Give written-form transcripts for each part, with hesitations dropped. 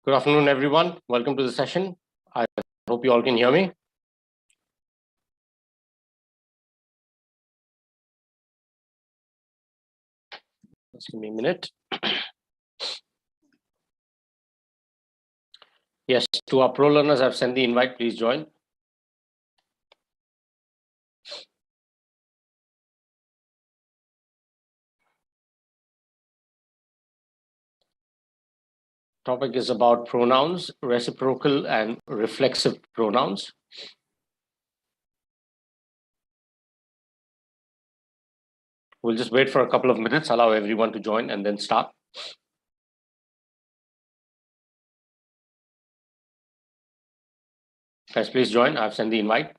Good afternoon, everyone. Welcome to the session. I hope you all can hear me. Just give me a minute. Yes, to our pro learners, I've sent the invite. Please join. Topic is about pronouns, reciprocal and reflexive pronouns. We'll just wait for a couple of minutes, allow everyone to join and then start. Guys, please join. I've sent the invite.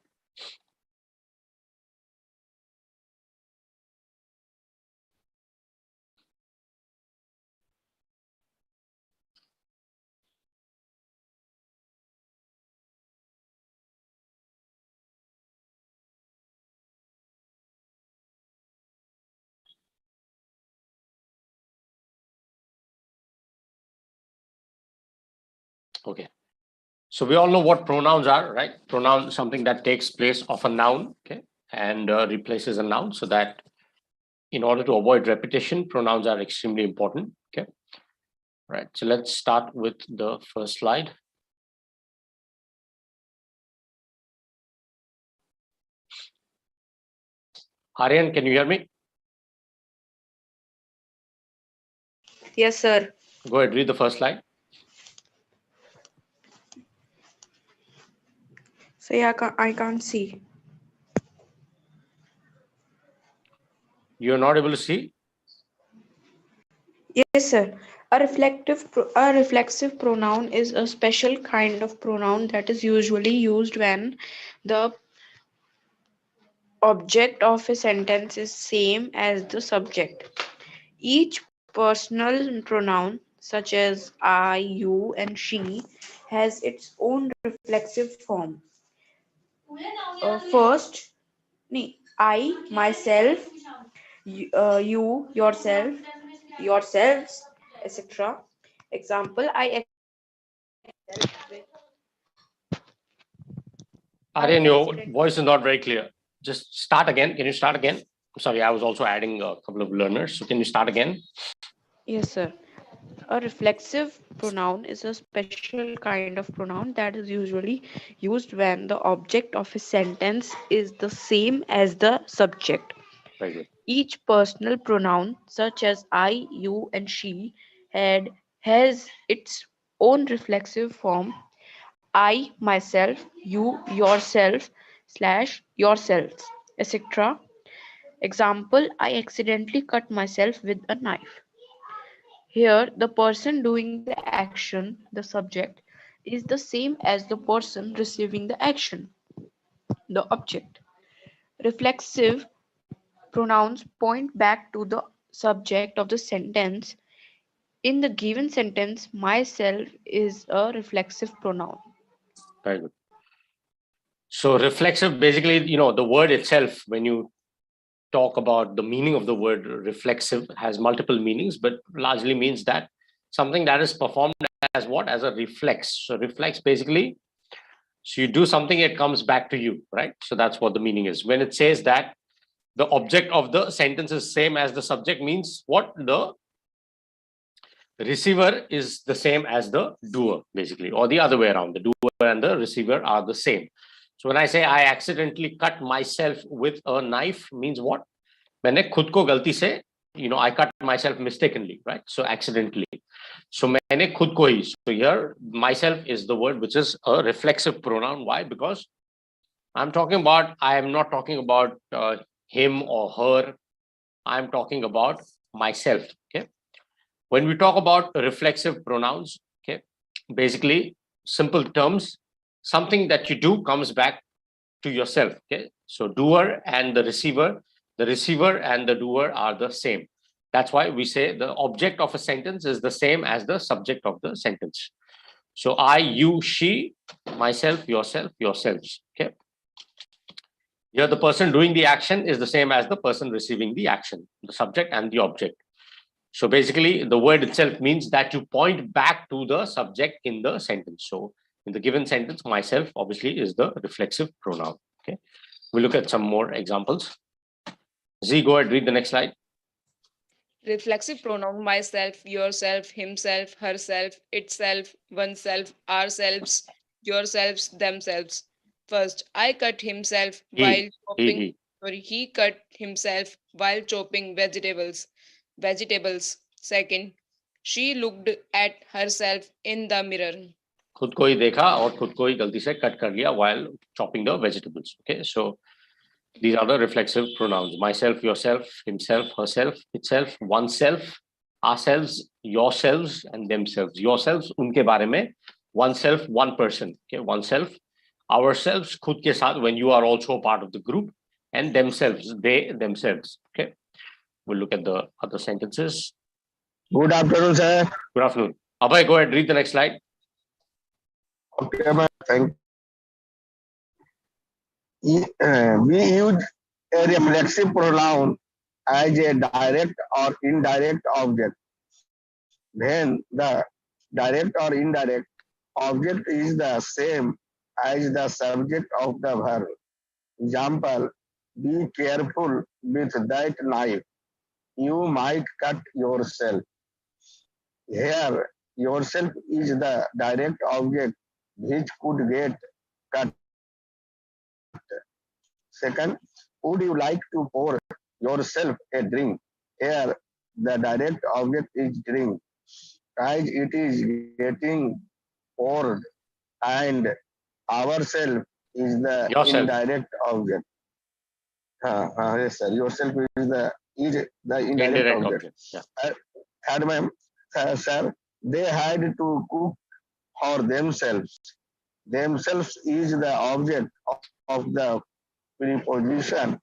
Okay. So we all know what pronouns are, right? Pronoun, something that takes place of a noun, okay, and replaces a noun, so that in order to avoid repetition, pronouns are extremely important, okay? Right, so let's start with the first slide. Aryan, can you hear me? Yes, sir. Go ahead, read the first slide. So yeah, I can't see. You're not able to see? Yes, sir. A reflexive pronoun is a special kind of pronoun that is usually used when the object of a sentence is same as the subject. Each personal pronoun, such as I, you, and she, has its own reflexive form. First, I, myself, you, yourself, yourselves, etc. Example, Aryan, your voice is not very clear. Just start again. Can you start again? Sorry, I was also adding a couple of learners. So can you start again? Yes, sir. A reflexive pronoun is a special kind of pronoun that is usually used when the object of a sentence is the same as the subject. Very good. Each personal pronoun, such as I, you, and she, has its own reflexive form. I, myself, you, yourself, slash, yourselves, etc. Example, I accidentally cut myself with a knife. Here, the person doing the action, the subject, is the same as the person receiving the action, the object. Reflexive pronouns point back to the subject of the sentence. In the given sentence, myself is a reflexive pronoun. Very good. So reflexive, basically, the word itself, when you talk about the meaning of the word reflexive, has multiple meanings, but largely means that something that is performed as what? As a reflex. So reflex basically, so you do something, it comes back to you, right? So that's what the meaning is. When it says that the object of the sentence is same as the subject, means what? The receiver is the same as the doer, basically, or the other way around. The doer and the receiver are the same. So when I say I accidentally cut myself with a knife, means what? मैंने खुद को गलती से, I cut myself mistakenly, right? So accidentally. So मैंने खुद को ही. So here, myself is the word which is a reflexive pronoun. Why? Because I am not talking about him or her. I'm talking about myself. Okay. When we talk about reflexive pronouns, okay, basically, simple terms, something that you do comes back to yourself. Okay. So doer and the receiver and the doer are the same. That's why we say the object of a sentence is the same as the subject of the sentence. So I, you, she, myself, yourself, yourselves. Okay. Here, the person doing the action is the same as the person receiving the action, the subject and the object. So basically, the word itself means that you point back to the subject in the sentence. So in the given sentence, myself obviously is the reflexive pronoun. Okay, we'll look at some more examples. Z, go ahead, read the next slide. Reflexive pronoun myself, yourself, himself, herself, itself, oneself, ourselves, yourselves, themselves. First, I cut himself while chopping. He. Sorry, he cut himself while chopping vegetables. Second, she looked at herself in the mirror. खुद को ही देखा और खुद को ही गलती से cut कर लिया while chopping the vegetables. Okay, so these are the reflexive pronouns: myself, yourself, himself, herself, itself, oneself, ourselves, yourselves, and themselves. Yourselves उनके बारे में, oneself, one person. Okay, oneself, ourselves, खुद के साथ, when you are also a part of the group, and themselves, they themselves. Okay, we'll look at the other sentences. Good afternoon, sir. Good afternoon. Abhay, go ahead, read the next slide. Okay, ma'am. Thank you. We use a reflexive pronoun as a direct or indirect object. When the direct or indirect object is the same as the subject of the verb. Example, be careful with that knife. You might cut yourself. Here, yourself is the direct object which could get cut. Second, would you like to pour yourself a drink? Here, the direct object is drink, as it is getting poured, and ourself is the Yourself. indirect object. Yes, sir. Yourself is the indirect object. Yeah. Third, ma'am, sir, they had to cook for themselves. Themselves is the object of the preposition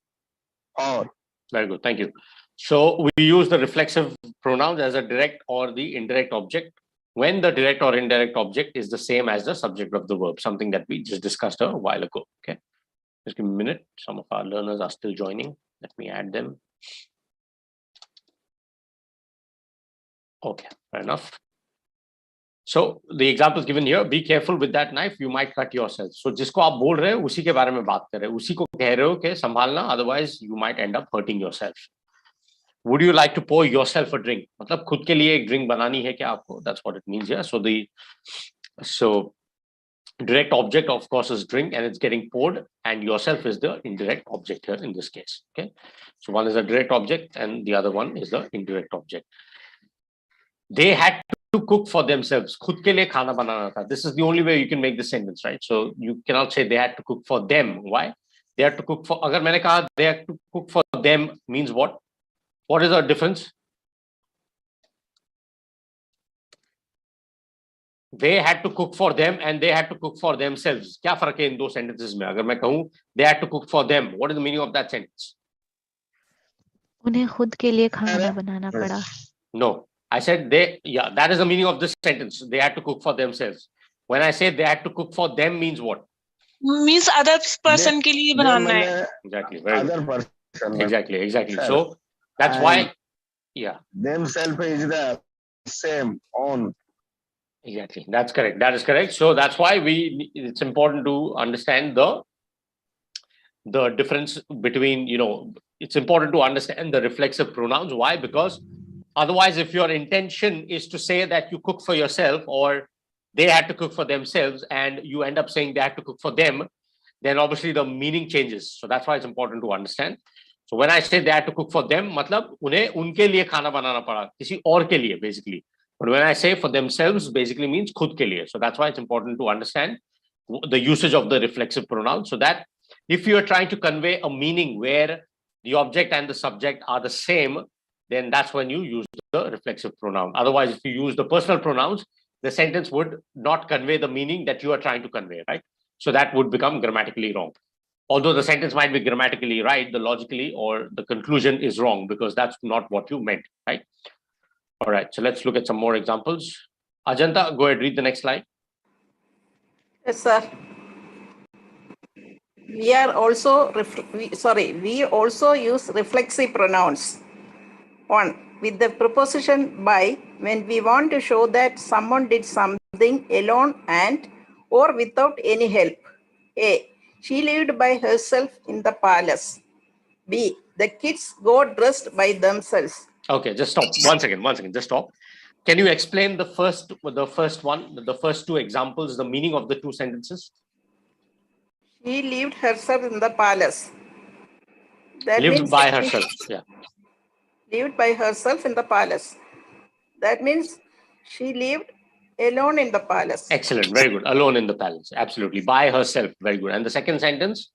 or. Very good, thank you. So we use the reflexive pronouns as a direct or the indirect object when the direct or indirect object is the same as the subject of the verb, something that we just discussed a while ago. Okay, just give me a minute. Some of our learners are still joining. Let me add them. Okay, fair enough. So the example is given here. Be careful with that knife. You might cut yourself. So जिसको आप बोल रहे हो उसी के बारे में बात कर रहे हो. उसी को कह रहे हो कि संभालना, otherwise you might end up hurting yourself. Would you like to pour yourself a drink? मतलब खुद के लिए एक drink बनानी है क्या आपको? That's what it means here. So direct object of course is drink and it's getting poured, and yourself is the indirect object here in this case. Okay, so one is a direct object and the other one is the indirect object. They had to cook for themselves. खुद के लिए खाना बनाना था. This is the only way you can make the sentence, right? So you cannot say they had to cook for them. Why? They had to cook for. अगर मैंने कहा they had to cook for them means what? What is the difference? They had to cook for them and they had to cook for themselves. क्या फर्क है इन दो sentences में? अगर मैं कहूँ they had to cook for them, what is the meaning of that sentence? उन्हें खुद के लिए खाना बनाना पड़ा. No, I said they. Yeah, that is the meaning of this sentence. They had to cook for themselves. When I say they had to cook for them means what? Means other person के लिए बनाना है. Exactly. Very Other good. person. Exactly. Sir. So that's why. Yeah. Themselves is the same on. Exactly. That's correct. That is correct. So that's why it's important to understand the difference between, it's important to understand the reflexive pronouns. Why? Because otherwise, if your intention is to say that you cook for yourself or they had to cook for themselves and you end up saying they had to cook for them, then obviously the meaning changes. So that's why it's important to understand. So when I say they had to cook for them, मतलब उन्हें उनके लिए खाना बनाना पड़ा, किसी और के लिए basically. But when I say for themselves, basically means खुद के लिए. So that's why it's important to understand the usage of the reflexive pronoun, so that if you are trying to convey a meaning where the object and the subject are the same, then that's when you use the reflexive pronoun. Otherwise, if you use the personal pronouns, the sentence would not convey the meaning that you are trying to convey, right? So that would become grammatically wrong. Although the sentence might be grammatically right, the logically or the conclusion is wrong because that's not what you meant, right? All right, so let's look at some more examples. Ajanta, go ahead, read the next slide. Yes, sir. We also use reflexive pronouns. 1. with the preposition by when we want to show that someone did something alone and or without any help. A. She lived by herself in the palace. B. The kids got dressed by themselves. Okay, just stop. One second, just stop. Can you explain the first two examples, the meaning of the two sentences? She lived herself in the palace. That Lived means by herself. Yeah. lived by herself in the palace. That means she lived alone in the palace. Excellent. Very good. Alone in the palace. Absolutely. By herself. Very good. And the second sentence?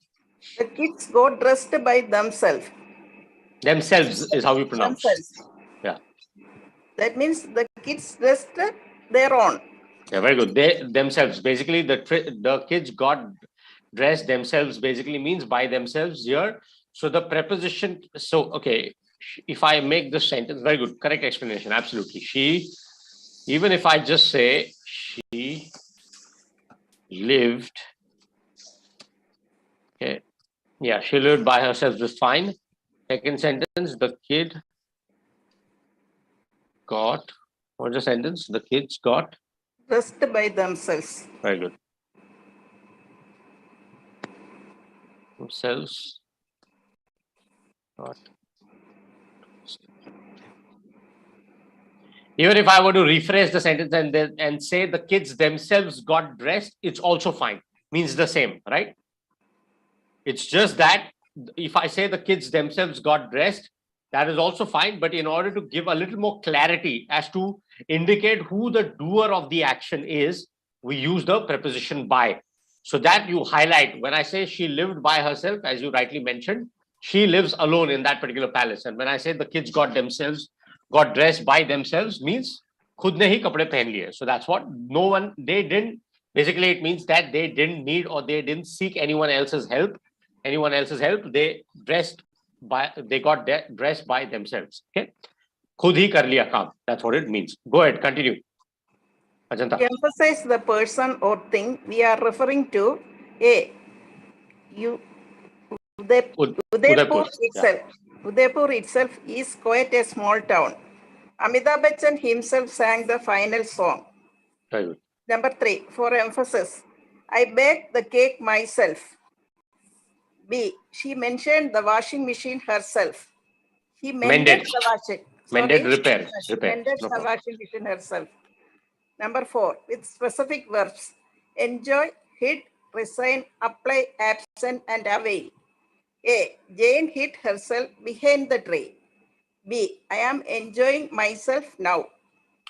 The kids got dressed by themselves. Themselves is how you pronounce. Themselves. Yeah. That means the kids dressed their own. Yeah, very good. They themselves. Basically, the kids got dressed themselves basically means by themselves here. So the preposition, so okay, if I make this sentence, very good, correct explanation, absolutely. She, even if I just say she lived, okay, yeah, she lived by herself, just fine. Second sentence, the kid got, what's the sentence? The kids got Dressed by themselves. very good. Themselves got. Even if I were to rephrase the sentence and say the kids themselves got dressed, it's also fine. Means the same, right? It's just that if I say the kids themselves got dressed, that is also fine. But in order to give a little more clarity as to indicate who the doer of the action is, we use the preposition by. So that you highlight. When I say she lived by herself, as you rightly mentioned, she lives alone in that particular palace. And when I say the kids got dressed by themselves, means khud ne hi kapde pehen liye. So that's what no one, they didn't, basically it means that they didn't need or they didn't seek anyone else's help. They got dressed by themselves. Okay. Khud hi kar liya kaam. That's what it means. Go ahead, continue. Ajanta. To emphasize the person or thing we are referring to, A. Udaipur itself. Udaipur itself is quite a small town. Amitabh Bachchan himself sang the final song. Very good. Number 3, for emphasis, I baked the cake myself. B. She mentioned the washing machine herself. She mended the washing. Mended, repair. She mended the washing machine herself. Number 4, with specific verbs, enjoy, hit, resign, apply, absent, and avail. A. Jane hid herself behind the tray. B. I am enjoying myself now.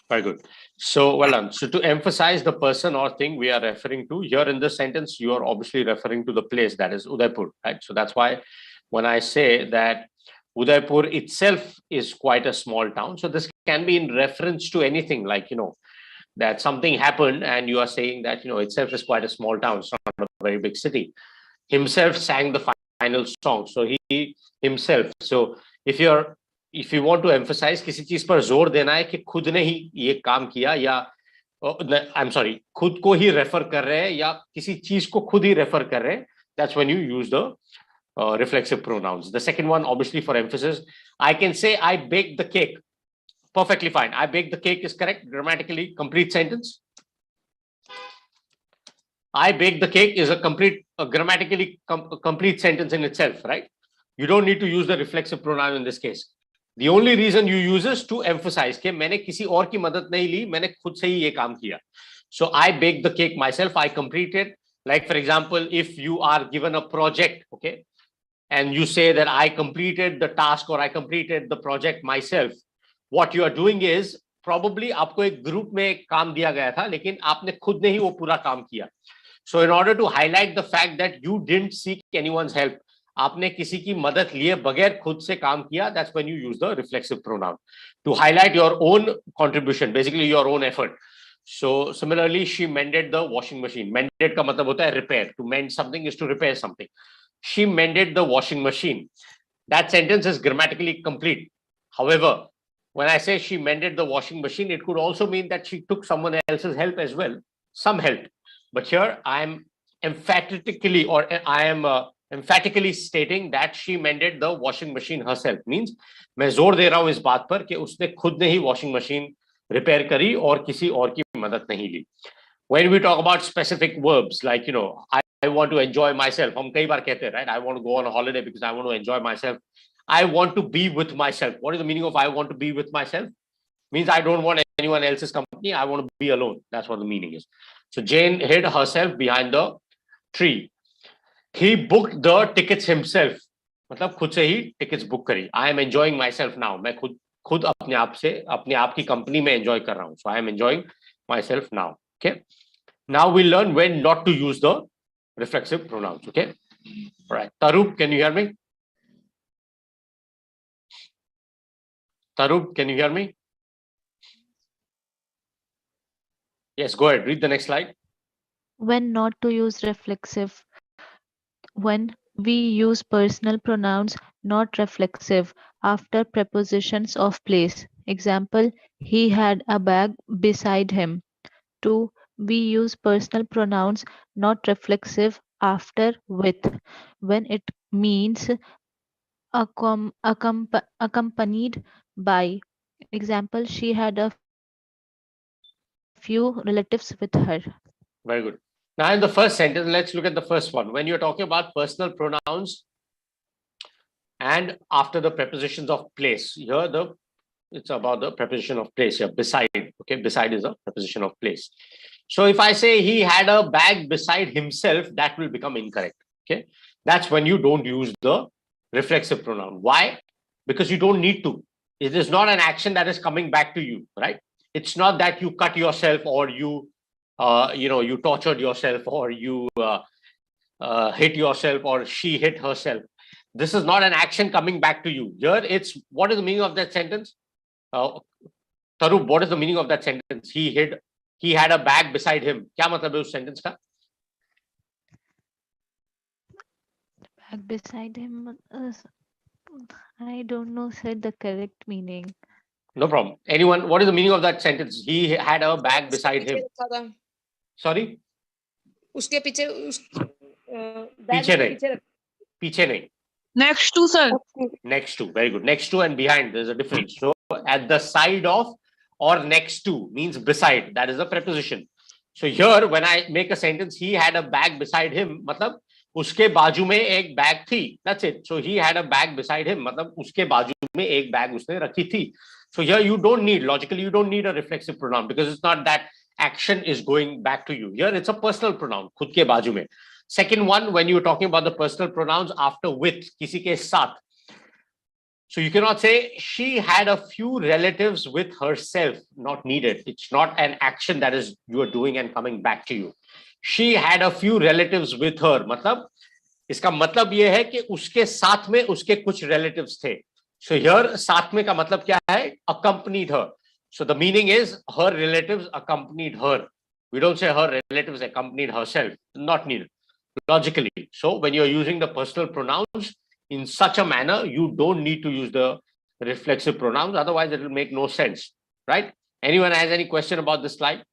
Very good. So well done. So to emphasize the person or thing we are referring to here in this sentence, you are obviously referring to the place, that is Udaipur, right? So that's why when I say that Udaipur itself is quite a small town, so this can be in reference to anything like, that something happened and you are saying that, itself is quite a small town. It's not a very big city. Himself sang the final song. So he himself. So if you want to emphasize किसी चीज पर जोर देना है कि खुद ने ही ये काम किया या I'm sorry, खुद को ही रेफर कर रहे हैं या किसी चीज को खुद ही रेफर कर रहे हैं, that's when you use the reflexive pronouns. The second one, obviously for emphasis, I can say I baked the cake. Perfectly fine. I baked the cake is correct, grammatically complete sentence. I baked the cake is a grammatically complete sentence in itself, right? You don't need to use the reflexive pronoun in this case. The only reason you use is to emphasize कि मैंने किसी और की मदद नहीं ली, मैंने खुद से ही ये काम किया. So I baked the cake myself. I completed. Like for example, if you are given a project, okay, and you say that I completed the task or I completed the project myself, what you are doing is probably आपको एक group में एक काम दिया गया था, लेकिन आपने खुद ने ही वो पूरा काम किया. So in order to highlight the fact that you didn't seek anyone's help, आपने किसी की मदद लिए बगैर खुद से काम किया, that's when you use the reflexive pronoun to highlight your own contribution, basically your own effort. So similarly, she mended the washing machine. Mended का मतलब होता है repair. To mend something is to repair something. She mended the washing machine. That sentence is grammatically complete. However, when I say she mended the washing machine, it could also mean that she took someone else's help as well, some help. But here I am emphatically, or I am emphatically stating that she mended the washing machine herself. Means मैं जोर दे रहा हूं इस बात पर कि उसने खुद ने ही washing machine repair करी और किसी और की मदद नहीं ली. When we talk about specific verbs like I want to enjoy myself, हम कई बार कहते हैं, right? I want to go on a holiday because I want to enjoy myself. I want to be with myself. What is the meaning of I want to be with myself? Means I don't want anyone else's company. I want to be alone. That's what the meaning is. So Jane hid herself behind the tree. He booked the tickets himself. मतलब खुद से ही tickets book करी. I am enjoying myself now. मैं खुद अपने आप की company में enjoy कर रहा हूँ. So I am enjoying myself now. Okay. Now we learn when not to use the reflexive pronouns. Okay. All right. Tarup, can you hear me? Tarup, can you hear me? Yes, go ahead. Read the next slide. When not to use reflexive. When we use personal pronouns, not reflexive, after prepositions of place. Example, he had a bag beside him. 2. We use personal pronouns, not reflexive, after with, when it means accompanied by. Example, she had a few relatives with her. Very good. Now in the first sentence, let's look at the first one. When you're talking about personal pronouns and after the prepositions of place, here it's about the preposition of place here, beside. Okay, beside is a preposition of place. So if I say he had a bag beside himself, that will become incorrect. Okay, that's when you don't use the reflexive pronoun. Why? Because you don't need to. It is not an action that is coming back to you, right? It's not that you cut yourself or you tortured yourself or you hit yourself or she hit herself. This is not an action coming back to you. Here it's, what is the meaning of that sentence? Tarup, what is the meaning of that sentence? He had a bag beside him. क्या मतलब है उस sentence का? Bag beside him. I don't know, said the correct meaning. No problem. Anyone, what is the meaning of that sentence? He had a bag beside him. Sorry? उसके पीछे पीछे नहीं. Next to, sir. Next to, very good. Next to and behind, there's a difference. So at the side of or next to means beside. That is a preposition. So here, when I make a sentence, he had a bag beside him, मतलब उसके बाजू में एक bag थी. That's it. So he had a bag beside him. मतलब उसके बाजू में एक बैग उसने रखी थी. So here you don't need, logically, you don't need a reflexive pronoun because it's not that action is going back to you. Here it's a personal pronoun, खुद के बाजू में. Second one, when you're talking about the personal pronouns after with, किसी के साथ. So you cannot say she had a few relatives with herself, not needed. It's not an action that is you are doing and coming back to you. She had a few relatives with her. मतलब इसका मतलब ये है कि उसके साथ में उसके कुछ relatives थे. So here साथ में का मतलब क्या है? Accompanied her. So the meaning is her relatives accompanied her. We don't say her relatives accompanied herself. Not needed. Logically. So when you're using the personal pronouns in such a manner, you don't need to use the reflexive pronouns. Otherwise, it will make no sense, right? Anyone has any question about this slide?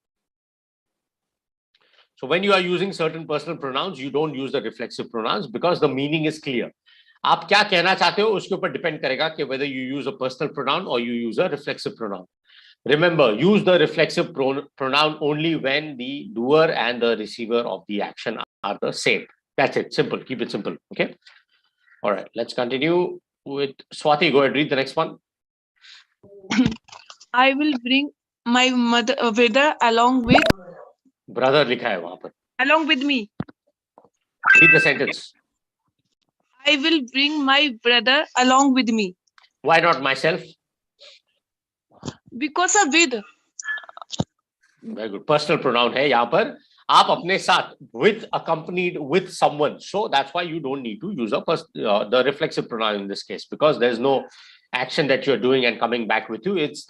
So when you are using certain personal pronouns, you don't use the reflexive pronouns because the meaning is clear. आप क्या कहना चाहते हो उसके ऊपर depend करेगा कि whether you use a personal pronoun or you use a reflexive pronoun. Remember, use the reflexive pronoun only when the doer and the receiver of the action are the same. That's it. Simple. Keep it simple. Okay. All right. Let's continue with Swati. Go ahead. Read the next one. I will bring my brother along with. Brother लिखा है वहाँ पर. Along with me. Read the sentence. I will bring my brother along with me. Why not myself? Because of with. Very good. Personal pronoun है यहाँ पर. आप अपने साथ with accompanied with someone. So that's why you don't need to use the reflexive pronoun in this case because there's no action that you're doing and coming back with you. It's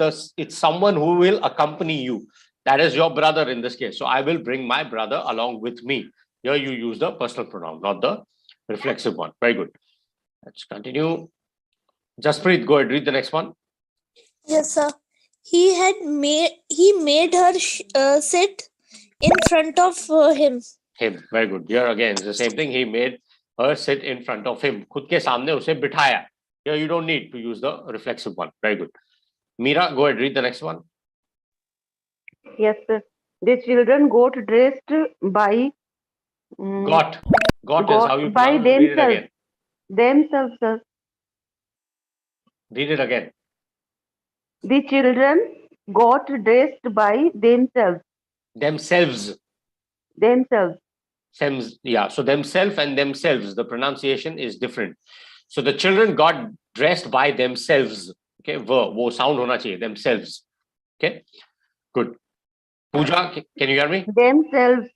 someone who will accompany you. That is your brother in this case. So I will bring my brother along with me. Here you use the personal pronoun, not the reflexive one. Very good. Let's continue. Jasprit, go ahead. Read the next one. Yes, sir. He made her sit in front of him. Him. Very good. Here again, it's the same thing. He made her sit in front of him. खुद के सामने उसे बिठाया. Here you don't need to use the reflexive one. Very good. Meera, go ahead, read the next one. Yes, sir. The children got dressed by Got is how you by pronounce. Read it themselves. again. Themselves, sir. Read it again. The children got dressed by themselves. Themselves. Themselves. Yeah, so themselves and themselves, the pronunciation is different. So the children got dressed by themselves. Okay, wo sound hona chahiye, themselves. Okay, good. Pooja, can you hear me? Themselves.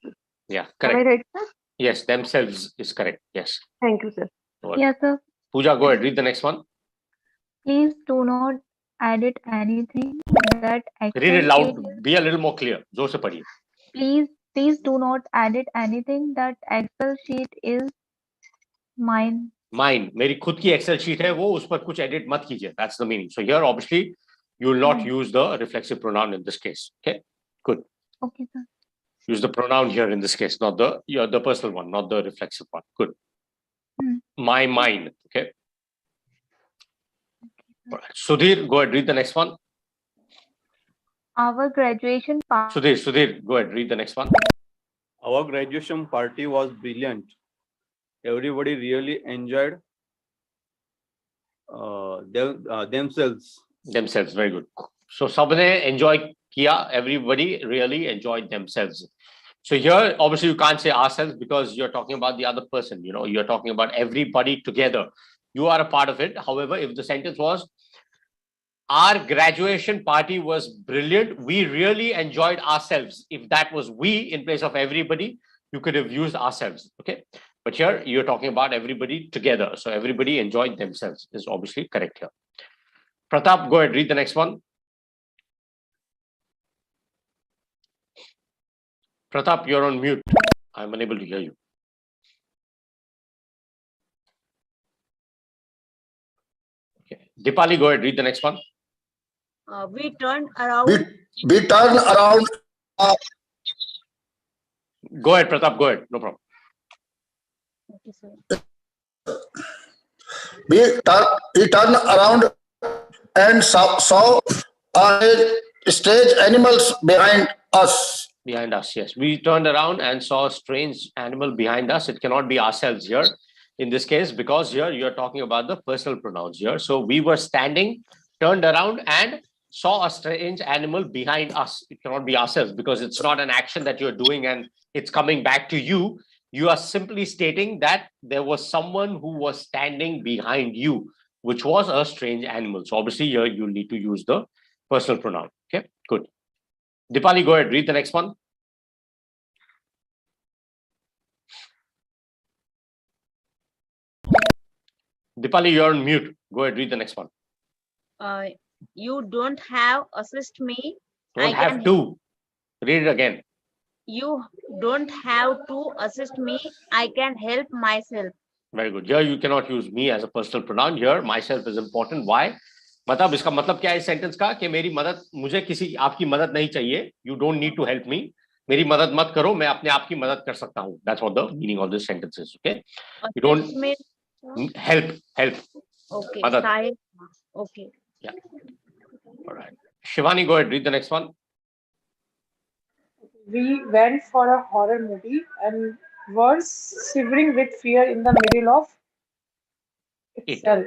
Yeah, Am I correct. right, sir? Yes, themselves is correct. Yes. Thank you, sir. Yes, sir. Pooja, go ahead, read the next one. Please do not edit anything that Read it Excel loud. sheet. Be a little more clear. जोर से पढ़िए. Please do not edit anything that Excel sheet is mine. Mine, मेरी खुद की Excel sheet है वो उस पर कुछ edit मत कीजिए. That's the meaning. So here obviously you will not use the reflexive pronoun in this case. Okay, good. Okay, sir. Use the pronoun here in this case, not the personal one, not the reflexive one. Good. My, mine. Okay. All right. Sudhir, go ahead, read the next one. Our graduation party. Sudhir, go ahead, read the next one. Our graduation party was brilliant. Everybody really enjoyed themselves. Themselves, very good. So सबने enjoy किया. Everybody really enjoyed themselves. So here, obviously, you can't say ourselves because you're talking about the other person. You know, you're talking about everybody together. You are a part of it. However, if the sentence was, our graduation party was brilliant, we really enjoyed ourselves. If that was we in place of everybody, you could have used ourselves. Okay. But here you're talking about everybody together. So everybody enjoyed themselves is obviously correct here. Pratap, go ahead, read the next one. Pratap, you're on mute. I'm unable to hear you. Okay. Dipali, go ahead, read the next one. We turned around. We turn around. Go ahead, Pratap, go ahead. No problem. Okay, sir. We turn around and saw strange animals behind us. Behind us, yes. We turned around and saw a strange animal behind us. It cannot be ourselves here in this case because here you're talking about the personal pronouns here. So we were standing, turned around and saw a strange animal behind us. It cannot be ourselves because it's not an action that you're doing and it's coming back to you. You are simply stating that there was someone who was standing behind you, which was a strange animal. So obviously here you need to use the personal pronoun. Okay, good. Dipali, go ahead, read the next one. Dipali, you're on mute. Go ahead, read the next one. You don't have assist me. Don't have to. Read it again. You don't have to assist me. I can help myself. Very good. Here you cannot use me as a personal pronoun. Here myself is important. Why? मतलब इसका मतलब क्या है इस sentence का कि मेरी मदद मुझे किसी आपकी मदद नहीं चाहिए. You don't need to help me. मेरी मदद मत करो. मैं अपने आप की मदद कर सकता हूँ. That's what the meaning of this sentence is. Okay. You don't help. Okay. Madad. Okay. Yeah. All right. Shivani, go ahead. Read the next one. We went for a horror movie and were shivering with fear in the middle of itself.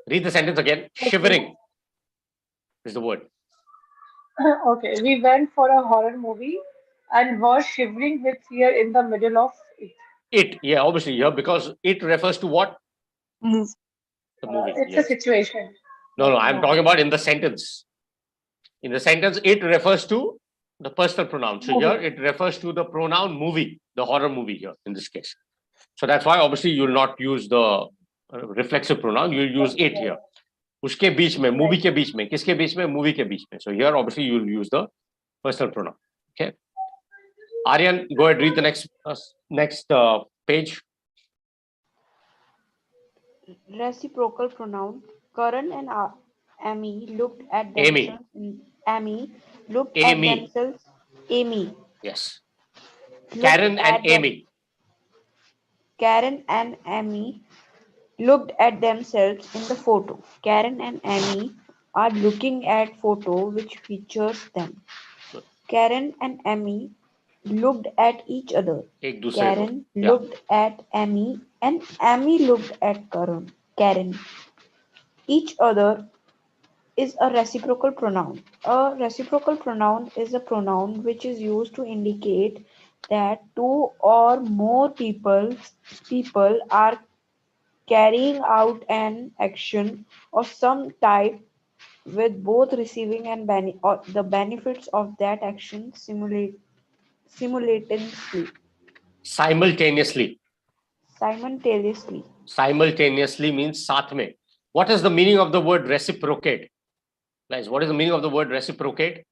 Read the sentence again. Okay. Shivering is the word. Okay. We went for a horror movie and were shivering with fear in the middle of it. It, yeah, obviously, yeah, because it refers to what? Move. The movie. It's yes. a situation. No, I'm talking about in the sentence. In the sentence, it refers to the personal pronoun. So here it refers to the pronoun movie, the horror movie here in this case. So that's why obviously you will not use the reflexive pronoun. You will use it here. Uske beech mein, movie ke beech mein, kiske beech mein, movie ke beech mein. So here obviously you will use the personal pronoun. Okay. Aryan, go ahead, read the next page. Reciprocal pronoun. Karan and Amy looked at themselves. Amy looked at themselves. Amy. Yes. Karen and Amy. Karen and Amy looked at themselves in the photo. Karen and Amy are looking at photo which features them. Karen and Amy looked at each other. एक दूसरे को. Karen Yeah. looked at Amy and Amy looked at Karen. Each other is a reciprocal pronoun. A reciprocal pronoun is a pronoun which is used to indicate that two or more people are carrying out an action of some type with both receiving and or the benefits of that action simultaneously. Simultaneously. Simultaneously means साथ में. What is the meaning of the word reciprocate? Guys, what is the meaning of the word reciprocate?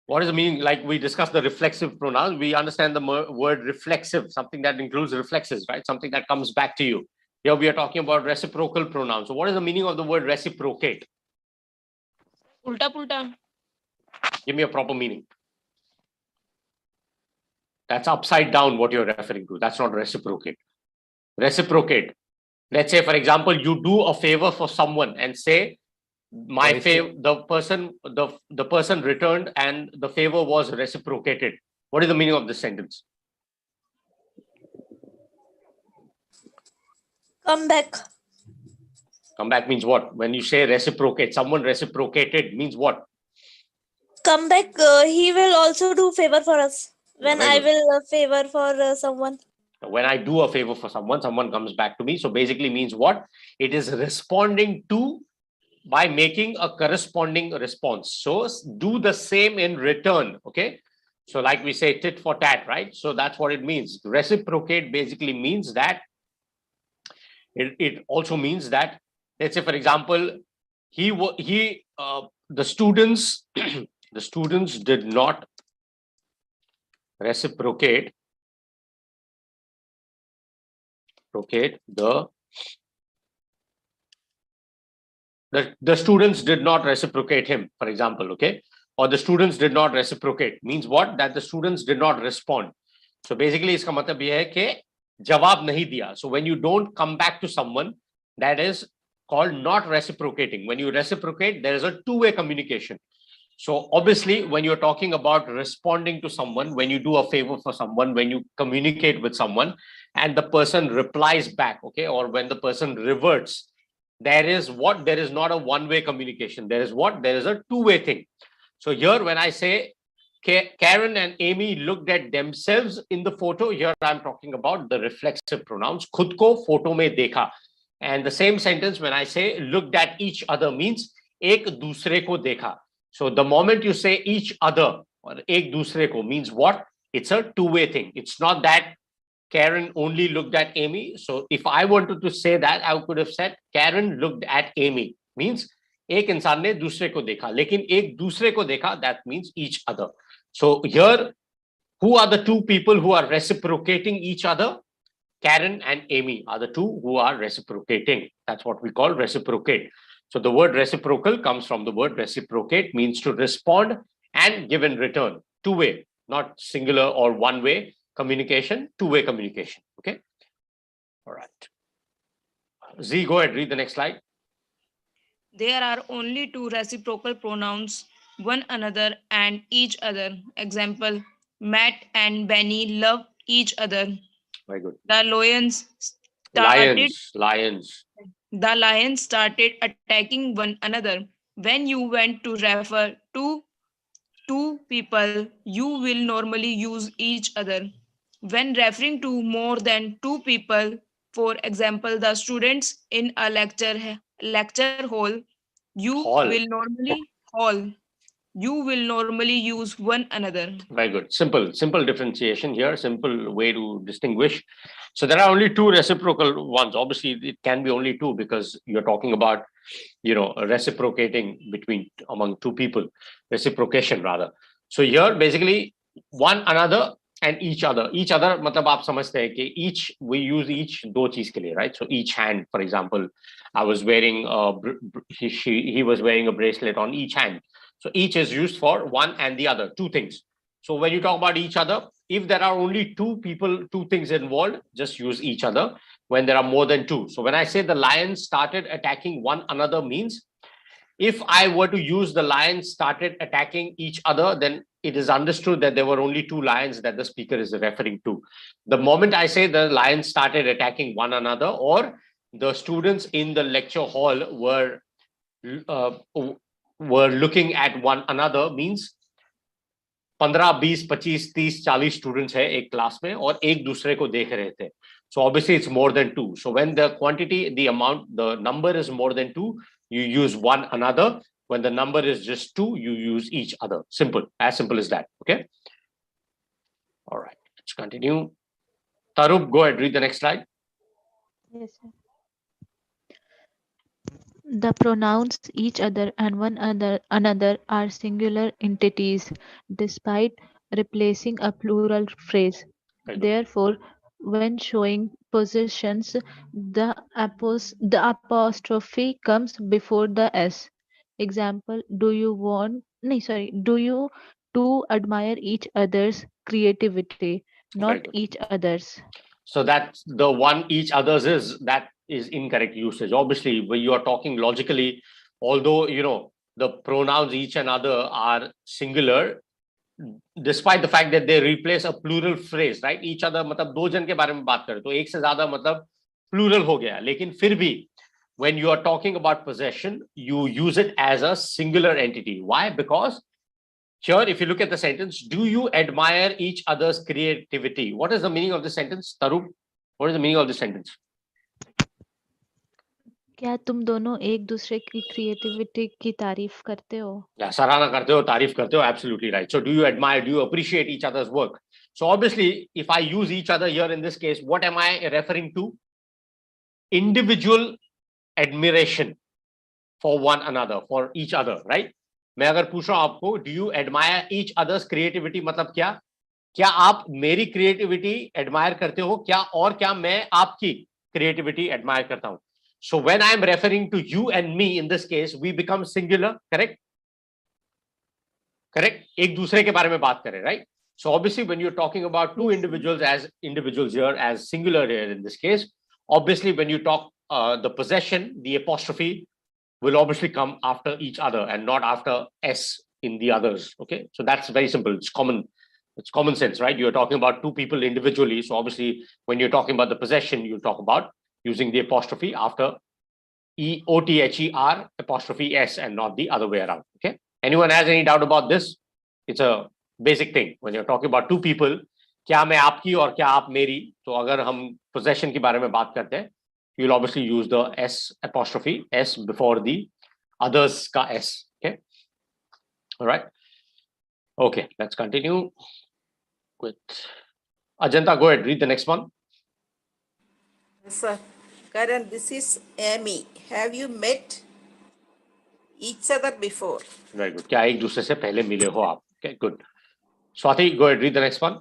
What is the meaning? Like we discussed the reflexive pronouns, we understand the word reflexive, something that includes reflexes, right? Something that comes back to you. Here we are talking about reciprocal pronouns. So what is the meaning of the word reciprocate? Ulta pulta. Give me a proper meaning. That's upside down what you're referring to. That's not reciprocate. Reciprocate. Let's say, for example, you do a favor for someone and say, my favor, the person returned and the favor was reciprocated. What is the meaning of this sentence? Come back. Come back means what? When you say reciprocate, someone reciprocated means what? Come back. He will also do favor for us. When Very I good. will favor for someone. When I do a favor for someone, someone comes back to me. So basically means what? It is responding to by making a corresponding response. So do the same in return. Okay. So like we say tit for tat, right? So that's what it means. Reciprocate basically means that it also means that, let's say, for example, the students the students did not reciprocate the students did not reciprocate him, for example, okay? Or the students did not reciprocate means what? That the students did not respond. So basically iska matlab ye hai ke jawab nahi diya. So when you don't come back to someone, that is called not reciprocating. When you reciprocate, there is a two-way communication. So obviously, when you're talking about responding to someone, when you do a favor for someone, when you communicate with someone and the person replies back, okay, or when the person reverts, there is what? There is not a one-way communication. There is what? There is a two-way thing. So here, when I say Karen and Amy looked at themselves in the photo, here I'm talking about the reflexive pronouns. Khud ko photo mein dekha. And the same sentence, when I say looked at each other, means ek dusre ko dekha. So the moment you say each other or ek dusre ko means what? It's a two-way thing. It's not that Karen only looked at Amy. So if I wanted to say that, I could have said Karen looked at Amy. Means ek insan ne dusre ko dekha. Lekin ek dusre ko dekha, that means each other. So here, who are the two people who are reciprocating each other? Karen and Amy are the two who are reciprocating. That's what we call reciprocate. So the word reciprocal comes from the word reciprocate, means to respond and give in return. Two-way, not singular or one-way communication, two-way communication. Okay. All right. Z, go ahead, read the next slide. There are only two reciprocal pronouns, one another and each other. Example, Matt and Benny love each other. Very good. The lions started attacking one another. When you want to refer to two people, you will normally use each other. When referring to more than two people, for example, the students in a lecture hall, you will normally use one another. Very good. Simple differentiation here, simple way to distinguish. So there are only two reciprocal ones. Obviously, it can be only two because you're talking about, reciprocating among two people, reciprocation rather. So here, basically, one another and each other. Each other, matlab aap samajhte hai ki each, we use each do cheez ke liye, right? So each hand, for example, I was wearing, he was wearing a bracelet on each hand. So each is used for one and the other, two things. So when you talk about each other, if there are only two people, two things involved, just use each other. When there are more than two. So when I say the lions started attacking one another means, if I were to use the lions started attacking each other, then it is understood that there were only two lions that the speaker is referring to. The moment I say the lions started attacking one another, or the students in the lecture hall were looking at one another, means 15, 20, 25, 30, 40 students है एक class में और एक दूसरे को देख रहे थे. So obviously it's more than two. So when the quantity, the amount, the number is more than two, you use one another. When the number is just two, you use each other. Simple, as simple as that. Okay. All right, let's continue. Tarup, go ahead, read the next slide. Yes, sir. The pronouns each other and one another are singular entities, despite replacing a plural phrase. Therefore, when showing possessions, the apostrophe comes before the s. Example: Do you two admire each other's creativity, not each other's? So that's the one each other's that is incorrect usage. Obviously, when you are talking logically, although the pronouns each and other are singular, despite the fact that they replace a plural phrase, right? Each other मतलब दो जन के बारे में बात करें तो एक से ज्यादा मतलब plural हो गया. लेकिन फिर भी when you are talking about possession, you use it as a singular entity. Why? Because here, if you look at the sentence, do you admire each other's creativity? What is the meaning of the sentence, Tarup? What is the meaning of the sentence? क्या तुम दोनों एक दूसरे की creativity की तारीफ करते हो? Yeah, सराहना करते हो, तारीफ करते हो, absolutely right. So do you admire, do you appreciate each other's work? So obviously, if I use each other here in this case, what am I referring to? Individual admiration for one another, for each other, right? मैं अगर पूछ रहा हूं आपको, do you admire each other's creativity, मतलब क्या आप मेरी creativity admire करते हो क्या, और क्या मैं आपकी creativity admire करता हूं? So when I am referring to you and me in this case, we become singular, correct? Correct? एक दूसरे के बारे में बात करें, right? So obviously when you're talking about two individuals as individuals here, as singular here in this case, obviously when you talk the possession, the apostrophe will obviously come after each other and not after s in the others. Okay, so that's very simple. It's common sense, right? You're talking about two people individually, so obviously when you're talking about the possession, you talk about using the apostrophe after EOTHER apostrophe s and not the other way around. Okay, anyone has any doubt about this? It's a basic thing. When you're talking about two people, क्या मैं आपकी और क्या आप मेरी, तो अगर हम possession के बारे में बात करते हैं, you'll obviously use the s apostrophe s before the others ka s. Okay, all right. Okay, let's continue with Ajanta. Go ahead, read the next one. Yes, sir. Karan, this is Amy. Have you met each other before? Very good. क्या एक दूसरे से पहले मिले हो आप? Okay, good. Swati, go ahead, read the next one.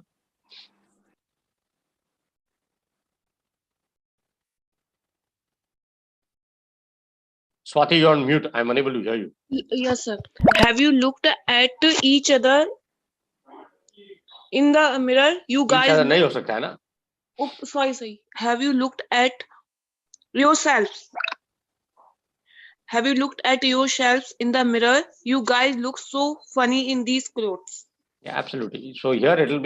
Swati, you're on mute. I'm unable to hear you. Yes, sir. Have you looked at each other in the mirror? You guys. each other नहीं हो सकता है ना? Oh, sorry. Have you looked at yourselves? Have you looked at yourselves in the mirror? You guys look so funny in these clothes. Yeah, absolutely. So here it will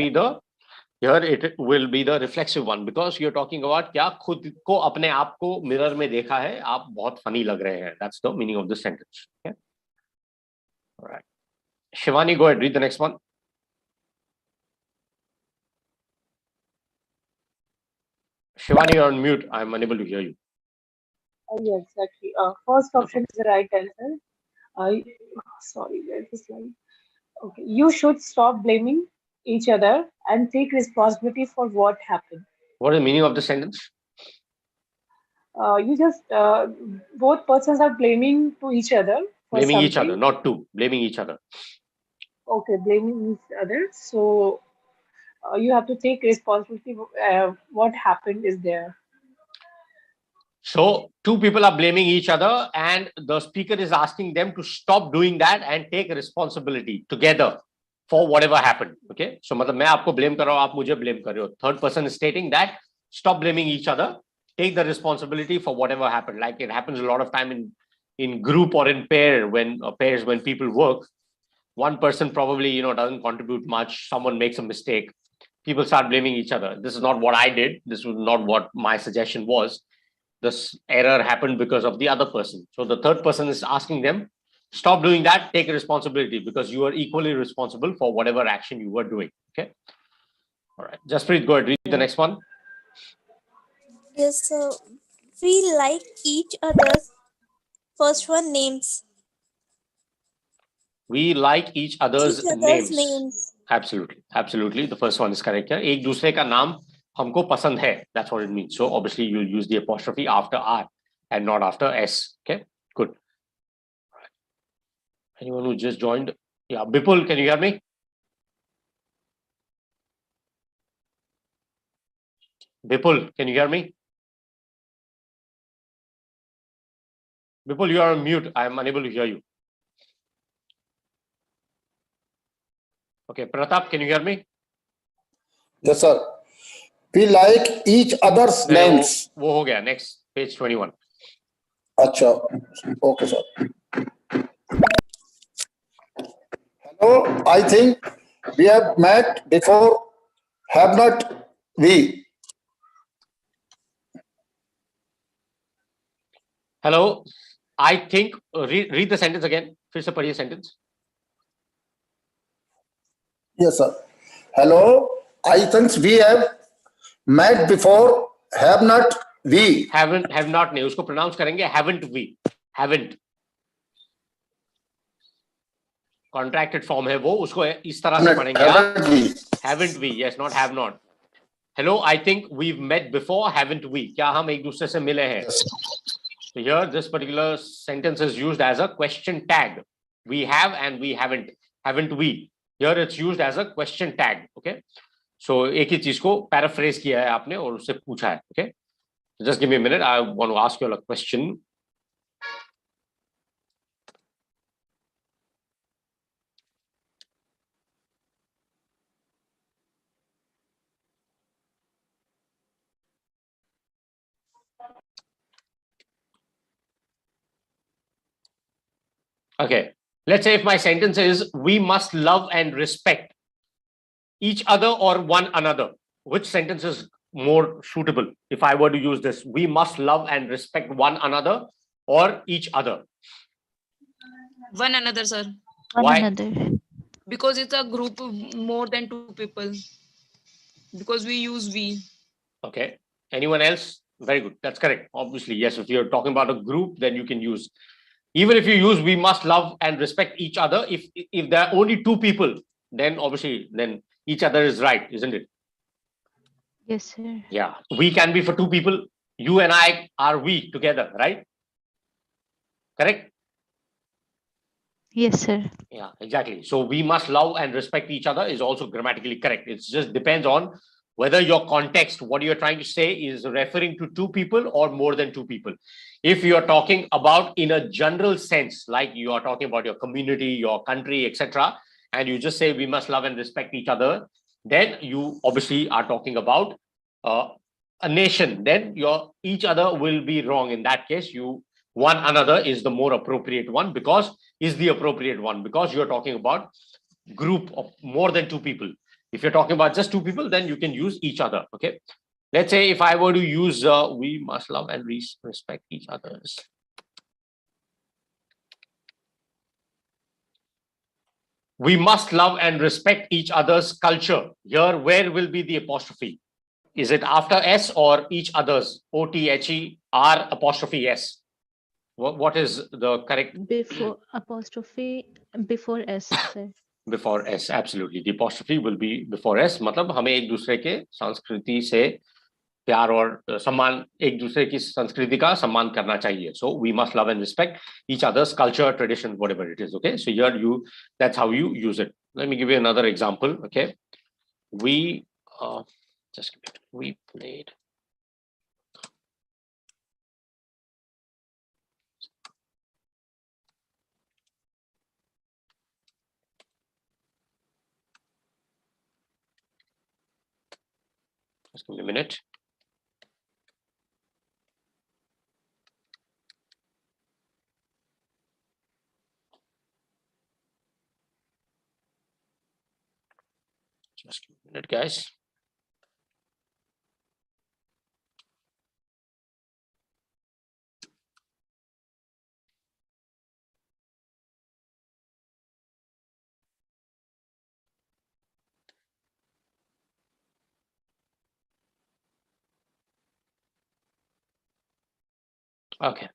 be the reflexive one, because you're talking about क्या खुद को अपने आप को mirror में देखा है, आप बहुत funny लग रहे हैं. That's the meaning of the sentence. Okay. All right. Shivani, go ahead, read the next one. Shivani, you're on mute. I'm unable to hear you. Yes, exactly. First option is the right answer. Sorry, where's the slide? Okay, you should stop blaming each other and take responsibility for what happened. What is the meaning of the sentence? You just both persons are blaming to each other. For Blaming something. each other, not two. Blaming each other. Okay, blaming each other. So you have to take responsibility. What happened is there. So two people are blaming each other, and the speaker is asking them to stop doing that and take responsibility together. for whatever happened. Okay, so मतलब मैं आपको blame कर रहा हूँ, आप मुझे blame कर रहे हो. Third person is stating that stop blaming each other, take the responsibility for whatever happened. Like it happens a lot of time in group or in pairs when people work. One person probably doesn't contribute much. Someone makes a mistake. People start blaming each other. This is not what I did. This was not what my suggestion was. This error happened because of the other person. So the third person is asking them, stop doing that, take responsibility, because you are equally responsible for whatever action you were doing. Okay. All right. Jaspreet, go ahead, read the next one. Yes, we like each other's first one names. We like each other's names. Names. Absolutely. The first one is correct. Yeah? एक दूसरे का नाम हमको पसंद है. That's what it means. So obviously you'll use the apostrophe after R and not after S. Okay, good. Anyone who just joined? Yeah, Bipul, can you hear me? Bipul, can you hear me? Bipul, you are on mute. I am unable to hear you. Okay, Pratap, can you hear me? Yes, sir. We like each other's names. वो हो गया. Next, page 21. अच्छा, okay, sir. Hello, I think we have met before, have not we? Hello, I think, read the sentence again. फिर से पढ़िए sentence. Yes, sir. Hello, I think we have met before, have not we? Have not नहीं, उसको pronounce करेंगे haven't we. Haven't. Contracted form है वो, उसको इस तरह से पढ़ेंगे आप. Haven't we? Yes, not have not. Hello, I think we've met before, haven't we? क्या हम एक दूसरे से मिले हैं? So here, this particular sentence is used as a question tag. We have and we haven't. Haven't we? Here it's used as a question tag. Okay. So एक ही चीज को paraphrase किया है आपने और उससे पूछा है. Okay. So just give me a minute. I want to ask you a question. Okay, let's say if my sentence is, we must love and respect each other or one another. Which sentence is more suitable if I were to use this? We must love and respect one another or each other? One another, sir. Why? Another. Because it's a group of more than two people. Because we use we. Okay. Anyone else? Very good. That's correct. Obviously, yes. If you're talking about a group, then you can use. Even if you use we must love and respect each other, if there are only two people, then obviously then each other is right, isn't it? Yes, sir. Yeah. We can be for two people. You and I are we together, right? Correct? Yes, sir. Yeah, exactly. So we must love and respect each other is also grammatically correct. It just depends on whether your context, what you're trying to say is referring to two people or more than two people. If you're talking about in a general sense, like you are talking about your community, your country, etc., and you just say we must love and respect each other, then you obviously are talking about a nation. Then your each other will be wrong. In that case, one another is the more appropriate one because you're talking about group of more than two people. If you're talking about just two people, then you can use each other. Okay. Let's say if I were to use we must love and respect each others. We must love and respect each other's culture. Here, where will be the apostrophe? Is it after S or each other's? O-T-H-E-R apostrophe S. What is the correct? Before apostrophe, before S, sir. Before S, absolutely. The apostrophe will be before S. मतलब हमें एक दूसरे के संस्कृति से प्यार और सम्मान, एक दूसरे की संस्कृति का सम्मान करना चाहिए. So we must love and respect each other's culture, tradition, whatever it is. Okay. So here that's how you use it. Let me give you another example. Okay. We played. Just give me a minute. Just a minute, guys. Okay.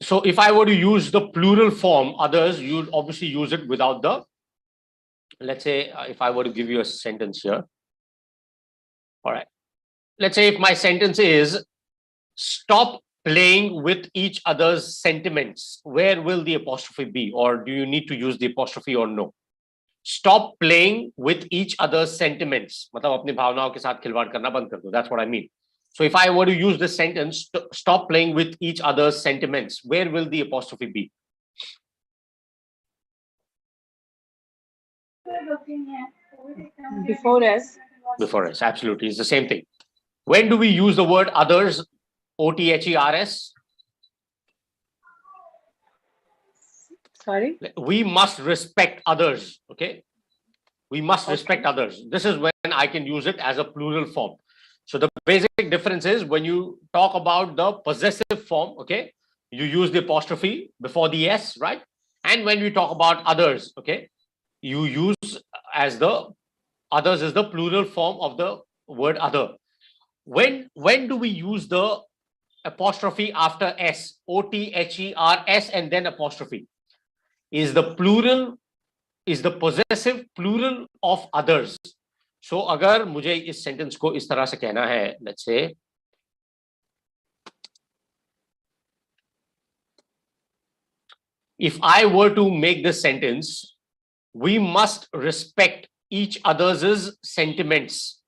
So if I were to use the plural form, others, you'd obviously use it without the, let's say, if I were to give you a sentence here. All right. Let's say if my sentence is, stop playing with each other's sentiments, where will the apostrophe be? Or do you need to use the apostrophe or no? Stop playing with each other's sentiments. मतलब अपनी भावनाओं के साथ खिलवाड़ करना बंद कर दो. That's what I mean. So if I were to use this sentence, stop playing with each other's sentiments, where will the apostrophe be? Before S. Before S, absolutely. It's the same thing. When do we use the word others? O-T-H-E-R-S? Sorry? We must respect others, okay? We must respect others. This is when I can use it as a plural form. So the basic difference is when you talk about the possessive form, okay, you use the apostrophe before the S, right? And when we talk about others, okay, you use as the others is the plural form of the word other. When do we use the apostrophe after S? O-T-H-E-R-S and then apostrophe. Is the plural, is the possessive plural of others. So अगर मुझे इस sentence को इस तरह से कहना है, let's say, if I were to make this sentence, we must respect each other's sentiments.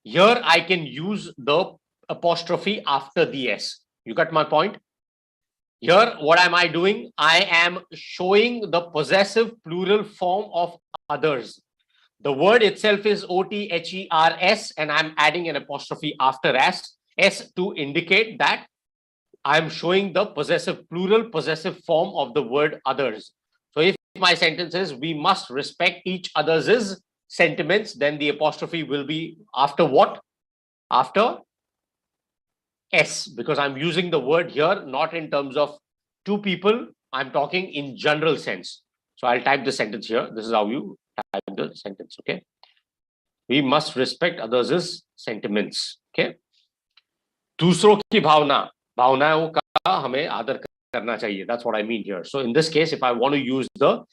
Here I can use the apostrophe after the S. You got my point? Here, what am I doing? I am showing the possessive plural form of others. The word itself is O-T-H-E-R-S and I'm adding an apostrophe after S to indicate that I'm showing the possessive plural possessive form of the word others. So if my sentence is, we must respect each other's sentiments, then the apostrophe will be after what? After S, because I'm using the word here, not in terms of two people, I'm talking in general sense. So I'll type the sentence here. This is how you type the sentence, okay? We must respect others' sentiments, okay? दूसरों की भावनाओं का हमें आदर करना चाहिए. That's what I mean here. So in this case, if I want to use the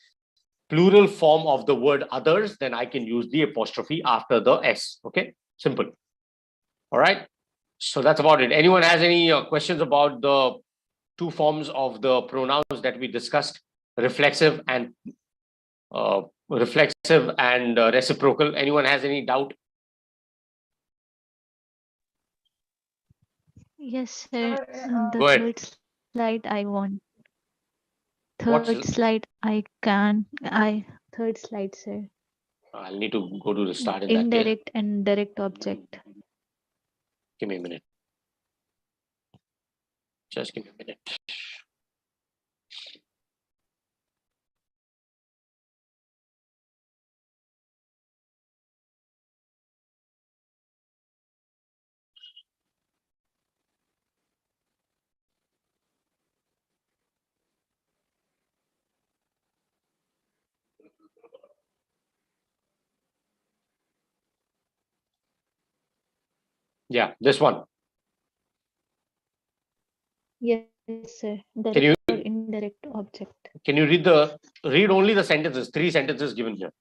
plural form of the word others, then I can use the apostrophe after the S, okay? Simple. All right. So that's about it. Anyone has any questions about the two forms of the pronouns that we discussed, reflexive and reciprocal? Anyone has any doubt? Yes, sir. The Go ahead. third slide I want. What's Third slide third slide, sir. I'll need to go to the start in that case. Indirect and direct object. Give me a minute. Just give me a minute. Yeah, this one. Yes, sir. Can you Direct or indirect object. Can you read only the sentences? 3 sentences given here.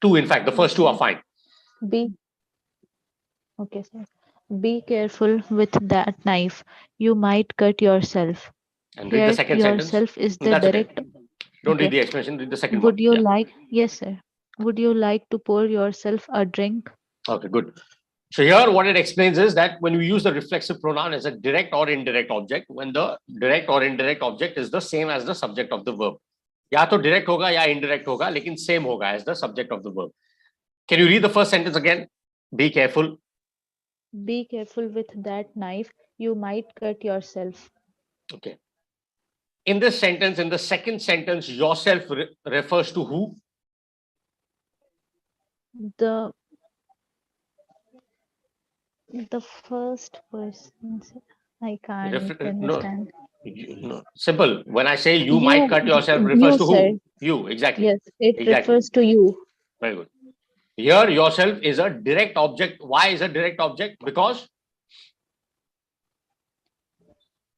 2, in fact, the first 2 are fine. Okay, sir. Be careful with that knife. You might cut yourself. And read the second sentence. Yourself is the That's okay. direct. Don't read Okay. the explanation, read the second Would one. you Yeah. like? Yes, sir. Would you like to pour yourself a drink? Okay, good. So here what it explains is that when we use the reflexive pronoun as a direct or indirect object, when the direct or indirect object is the same as the subject of the verb. या तो direct होगा या indirect होगा, लेकिन same होगा as the subject of the verb. Can you read the first sentence again? Be careful. Be careful with that knife. You might cut yourself. Okay. In this sentence, in the second sentence, yourself refers to who? The first person. I can't understand. No, simple. When I say you might cut yourself, refers to sir. who? You, exactly. Yes, it Exactly. refers to you. Very good. Here, yourself is a direct object. Why is a direct object? Because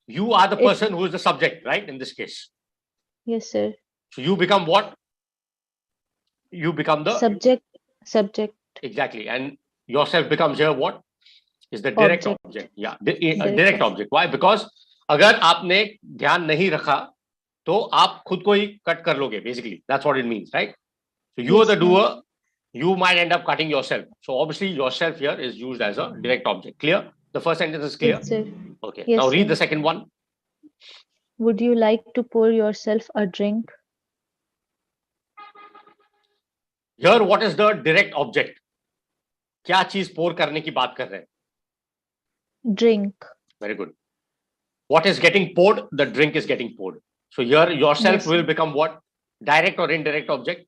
you are the person who is the subject, right? In this case. Yes, sir. So you become what? You become the Subject. Exactly. And yourself becomes here what? Is the direct object. Yeah, a direct object. Why? Because अगर आपने ध्यान नहीं रखा तो आप खुद को ही cut कर लोगे, basically. That's what it means, right? So you are the doer, you might end up cutting yourself. So obviously yourself here is used as a direct object. Clear? The first sentence is clear? Yes, sir. Okay. Yes, now read sir. the second one. Would you like to pour yourself a drink? Here, what is the direct object? क्या चीज pour करने की बात कर रहे हैं? Drink. Very good. What is getting poured? The drink is getting poured. So here yourself Yes. will become what? Direct or indirect object?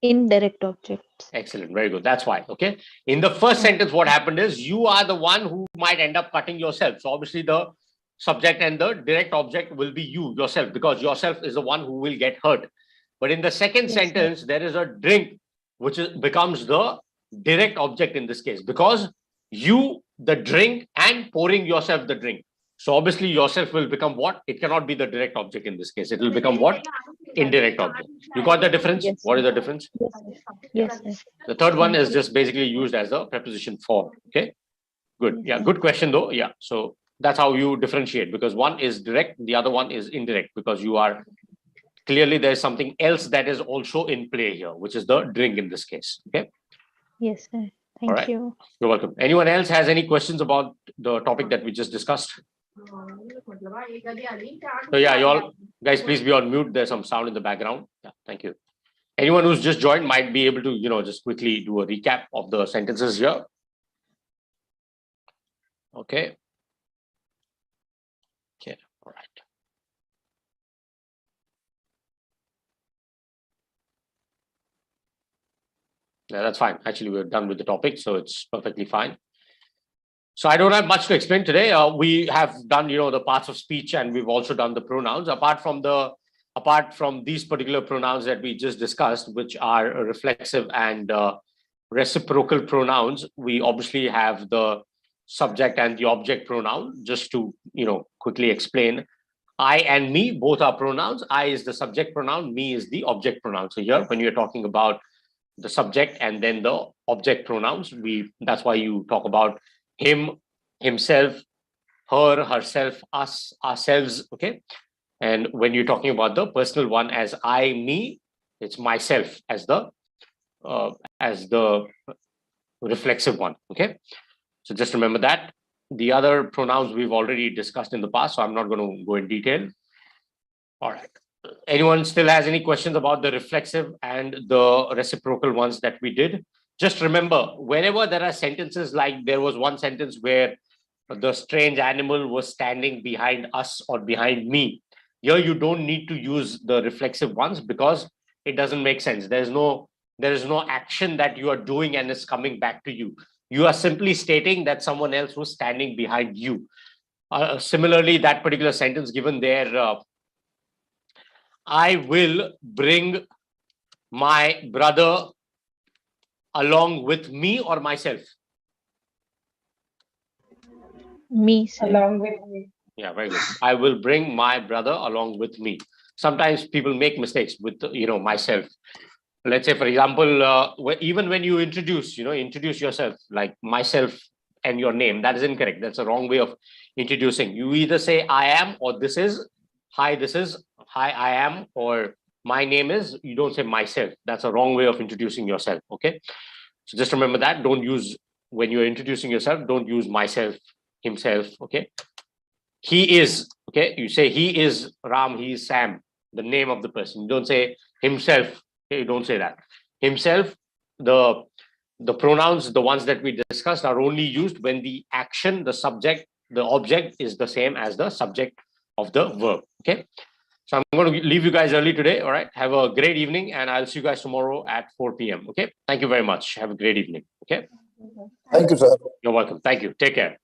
Indirect objects. Excellent. Very good. That's why. Okay. In the first sentence, what happened is you are the one who might end up cutting yourself. So obviously the subject and the direct object will be you, yourself, because yourself is the one who will get hurt. But in the second sentence, there is a drink, which becomes the direct object in this case, because you, the drink, and pouring yourself the drink. So obviously yourself will become what? It cannot be the direct object in this case. It will become what? Indirect object. You got the difference? Yes. What is the difference? Yes, sir. The third one is just basically used as a preposition for. Okay. Good. Yeah. Good question though. Yeah. So that's how you differentiate, because one is direct, the other one is indirect, because you are clearly there's something else that is also in play here, which is the drink in this case. Okay. Yes, sir. All Thank right. you. You're welcome. Anyone else has any questions about the topic that we just discussed? So yeah, you all guys, please be on mute. There's some sound in the background. Yeah, thank you. Anyone who's just joined might be able to, just quickly do a recap of the sentences here. Okay. Okay. All right. Yeah, that's fine. Actually, we're done with the topic, so it's perfectly fine. So I don't have much to explain today. We have done, the parts of speech, and we've also done the pronouns. Apart from these particular pronouns that we just discussed, which are reflexive and reciprocal pronouns, we obviously have the subject and the object pronoun. Just to, quickly explain, I and me, both are pronouns. I is the subject pronoun, me is the object pronoun. So here, when you're talking about the subject and then the object pronouns, that's why you talk about him, himself, her, herself, us, ourselves. Okay. And when you're talking about the personal one as I, me, it's myself as the reflexive one. Okay. So just remember that. The other pronouns we've already discussed in the past, so I'm not going to go in detail. All right. Anyone still has any questions about the reflexive and the reciprocal ones that we did? Just remember, whenever there are sentences like there was one sentence where the strange animal was standing behind us or behind me, here you don't need to use the reflexive ones because it doesn't make sense. There is no action that you are doing and it's coming back to you. You are simply stating that someone else was standing behind you. Similarly, that particular sentence given there, I will bring my brother along with me or myself. Me, sir. Along with me. Yeah, very good. I will bring my brother along with me. Sometimes people make mistakes with, myself. Let's say, for example, even when you introduce yourself, like myself and your name, that is incorrect. That's a wrong way of introducing. You either say I am, or this is, hi, this is, hi, I am, or my name is. You don't say myself. That's a wrong way of introducing yourself. Okay. So just remember that. Don't use, when you're introducing yourself, don't use myself, himself. Okay. He is. Okay. You say he is Ram, he is Sam. the name of the person. You don't say himself. Okay, you don't say that. Himself, the pronouns, the ones that we discussed, are only used when the action, the subject, the object is the same as the subject of the verb. Okay. So I'm going to leave you guys early today. All right. Have a great evening, and I'll see you guys tomorrow at 4 p.m. Okay. Thank you very much. Have a great evening. Okay. Thank you, sir. You're welcome. Thank you. Take care.